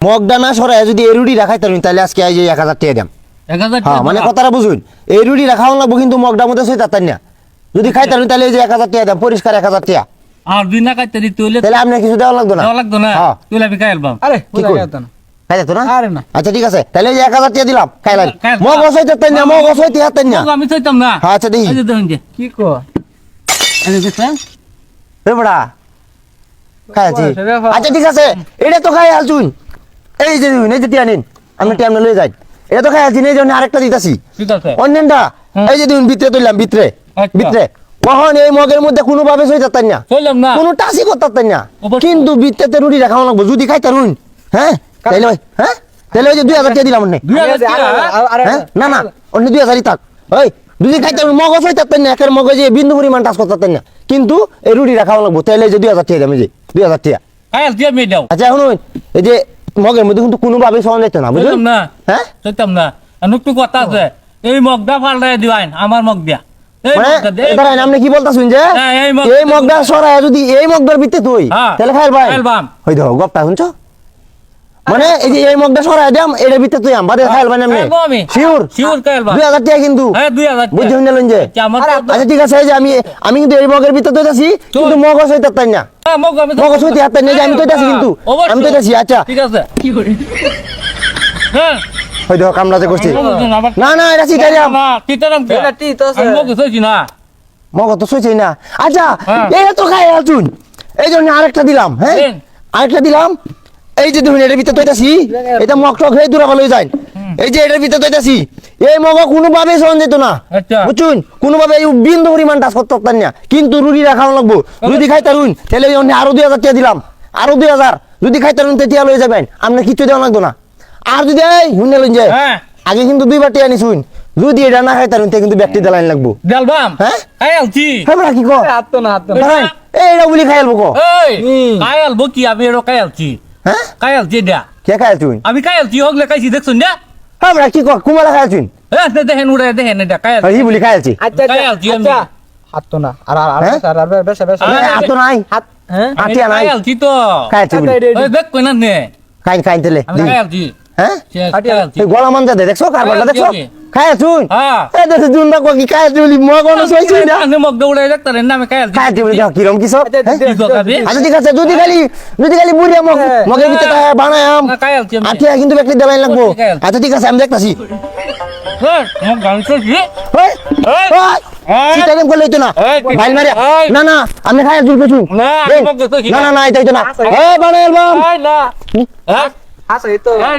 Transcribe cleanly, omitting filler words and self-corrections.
মগডা না সরায় যদি এই রুটি রাখাই তাহলে আজকে এই যে 1000 টাকা দাম 1000 হ্যাঁ মানে কথাটা বুঝুন এই রুটি রাখাও লাগবো কিন্তু মগডার মধ্যে সই তার না যদি খাই তাহলে এই যে 1000 টাকা দাম পরিষ্কার 1000 টাকা আর দিন না খাইতে দিতে হইলে তাহলে আপনি কিছু দেওয়া লাগতো না হ্যাঁ তুই আমি খাই আলবাম আরে কি বুঝা কই? যেত না খাই যেত না আরে না আচ্ছা ঠিক আছে তাহলে এই যে 1000 টাকা দিলাম খাইলাম খাইলাম। মগ সই তার না মগ সই তার না আমি চাইতাম না হ্যাঁ আচ্ছা দেখি এই যে দেখুন যে কি কো এই যে দেখছেন রে বড়া খাইছি সেটা ভালো। আচ্ছা ঠিক আছে এটা তো খাই আলছুন এই যে দেখুন, এই যে টিয়া নিন আপনি টিয়া লয়ে যাই এটা তো খাই আলছি এই জন্য আরেকটা দিতাছি ঠিক আছে অন্যানটা এই যে দেখুন ভিতরে তুললাম ভিতরে আচ্ছা। ভিতরে কখন এই মগের মধ্যে কোনো ভাবে সই তার না চললাম না কোনো টাসি করতে না অবশ্যই। কিন্তু ভিতরে রুটি রাখাও লাগবো যদি খাই তারুন হ্যাঁ তাইলে হ্যাঁ তাহলে ওই যে 2000 টাকা দিলাম অন্য 2000 টাকা হ্যাঁ না না অন্য 2000ই থাক ওই যদি খাই তারুন মগজ হই তার না একের মগজে বিন্দু পরিমাণ টাচ করতে না কিন্তু এই রুটি রাখাও লাগবো তাহলে এই যে 2000 টাকা দাম এই যে 2000 টাকা খাই আলছি আমি দাও আচ্ছা এখন ওই এই যে মগের মধ্যে কিন্তু কোনো ভাবে সমান যেত না বুঝলেন চললাম না হ্যাঁ চাইতাম না আর একটু কথা আছে এই মগটা ফালটাই দিবাইন আমার মগ দিয়া এই মানে মগটা দে দাঁড়ান আপনি কি বলতাছেন যে হ্যাঁ, এই এই মগটা সরায় যদি এই মগটার ভিতরে তুই হ্যাঁ, তাহলে খাইল ভাই খাইলবাম। হই দেখো গপটা শুনছো মানে এই যে এই মগটা সরায় দাম এর ভিতরে তুই বাদে খাইল ভাই আপনি খাইলবো আমি। Sure sure খাইলবাম। 2000 টাকা কিন্তু হ্যাঁ 2000 টাকা বুঝছেন না যে আচ্ছা, আমার তো- আচ্ছা ঠিক আছে এই যে আমি কিন্তু এই মগের ভিতরে তুইতাছি কিন্তু মগজ হইতে তাই না হ্যাঁ, মগ আমি তো- মগজ হইতে হাতে নেই যে আমি তুইতাছি কিন্তু অবশ্যই। আমি তুইতাছি আচ্ছা ঠিক আছে হ্যাঁ হই দেখো কামলাতে করছি আবার- না না এটা সিটাই দাম না কিতারাম কে এটা টি তো আছে। আমি মগ কইছি না মগজ তো সইছেই না আচ্ছা হ্যাঁ। এটা তো খাই আলছুন এই জন্য আরেকটা দিলাম হ্যাঁ দেন। আরেকটা দিলাম এই যে দেখুন এটার ভিতরে তৈতাছি এটা মগ টক হয়ে দূরা ভালো যায় এই যে এটার ভিতরে তৈতাছি এই মগ কোনোভাবে সহন যেত না আচ্ছা। বুঝছুন কোনোভাবে এই বিন্দু পরিমাণ টাচ করতে পারতেন না কিন্তু রুটি রাখাও লাগবো যদি খাই তারুন তাহলে এই জন্য আরো 2000 টাকা দিলাম আরো 2000 যদি খাই তারুন তেতিয়া লয়ে যাবেন আপনার কিছু দেওয়া লাগতো না আর যদি এই হুনে লইন যে হ্যাঁ। আগে কিন্তু 2 বার টাকা নিছুন যদি এটা না খাই তারুন তে কিন্তু ব্যক্তি দেলাইন লাগবো দেলবাম হ্যাঁ? খাই আলছি হ্যাঁ বড়া কি কর হাত তো না হাত তো না। দাঁড়ান, এইটা বলি খাই আলবো কো এই খাই আলবো কি আমি এরো খাই আলছি হ্যাঁ খাই আলছি এটা কে খাই আলছুন আমি খাই আলছি হগলে খাইছি দেখছুন না হ্যাঁ বড়া কি কর কুমালা খাই আলছুন হ্যাঁ দেখেন উড়ে দেখেন এটা খাই আলছি এই বলি খাই আলছি আচ্ছা খাই আলছি আমি। আচ্ছা হাত তো না আর আর হ্যাঁ? আর বেশ বেশ হ্যাঁ, হাত তো নাই হাত হ্যাঁ আটিয়া নাই খাই আলছি তো খাই আলছি বলি ওই দেখ কই না নে খাই খাই তেলে আমি খাই আলছি হ্যাঁ খাই আলছি এই গলা মান যা দে দেখছো কারবারটা দেখছো আমি। খাই আলছুন হ্যাঁ এই দেখো জুনবা কো কি খাই আলছি বলি মগ অন সইছি না আমি মগ দৌড়ে দেখতারেন না আমি খাই আলছি খাই আলছি বলি দাও কিরম কি সব হ্যাঁ? কি দোকাবি আচ্ছা ঠিক আছে যদি খালি বুড়িয়া মগ হ্যাঁ। মগের ভিতরে বানায়াম খাই আলছি আমি আটিয়া কিন্তু ব্যক্তি দেলাইন লাগবো খাই আলছি। আচ্ছা ঠিক আছে আমি দেখতাছি হ্যাঁ মগ গান করছি ওই এই, ওই এই, চিটা গেম করলে হইতো না এই, ভাই মারিয়া এই। না না আমি খাই আলছি পেছুন না, আমি মগ দেখছি না না। না না এটা হইতো না এই বানাইল বাম এই না হ্যাঁ হাসে তো এই